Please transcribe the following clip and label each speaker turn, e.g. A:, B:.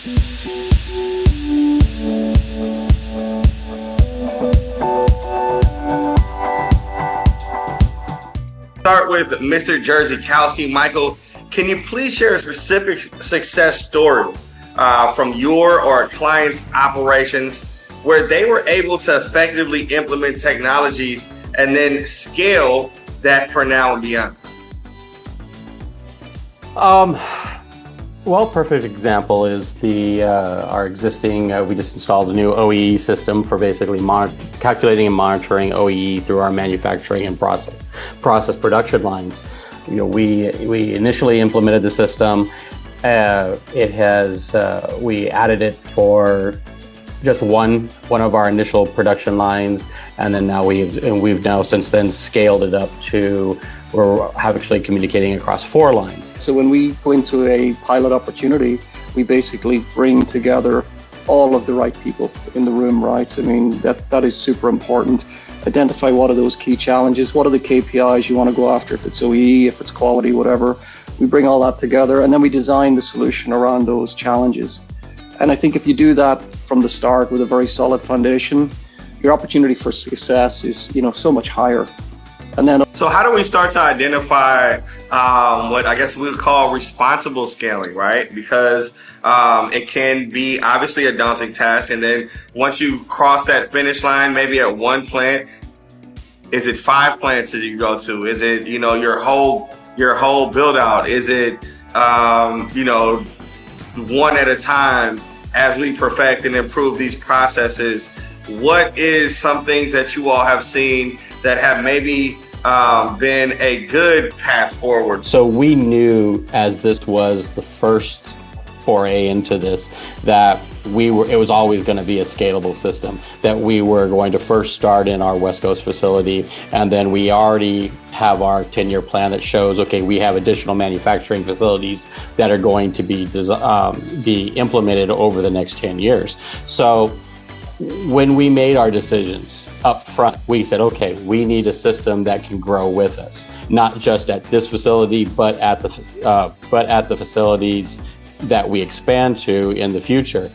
A: Start with Mr. Jerzykowski. Michael, can you please share a specific success story from your or a client's operations where they were able to effectively implement technologies and then scale that for now and beyond?
B: Well, perfect example is our existing, we just installed a new OEE system for basically calculating and monitoring OEE through our manufacturing and process production lines. We initially implemented the system. We added it for just one of our initial production lines, and then now we've now since then scaled it up to we're actually communicating across 4 lines.
C: So when we go into a pilot opportunity, we basically bring together all of the right people in the room, right? I mean, that is super important. Identify what are those key challenges, what are the KPIs you want to go after, if it's OEE, if it's quality, whatever. We bring all that together and then we design the solution around those challenges. And I think if you do that from the start with a very solid foundation, your opportunity for success is, so much higher. And then,
A: so how do we start to identify what I guess we would call responsible scaling, right? Because it can be obviously a daunting task. And then once you cross that finish line, maybe at one plant, is it 5 plants that you go to? Is it, your whole build out? Is it, one at a time as we perfect and improve these processes? What is some things that you all have seen that have maybe been a good path forward?
B: So we knew, as this was the first foray into this, that it was always going to be a scalable system, that we were going to first start in our West Coast facility, and then we already have our 10-year plan that shows, okay, we have additional manufacturing facilities that are going to be implemented over the next 10 years. So when we made our decisions up front, we said, okay, we need a system that can grow with us, not just at this facility, but at the facilities that we expand to in the future.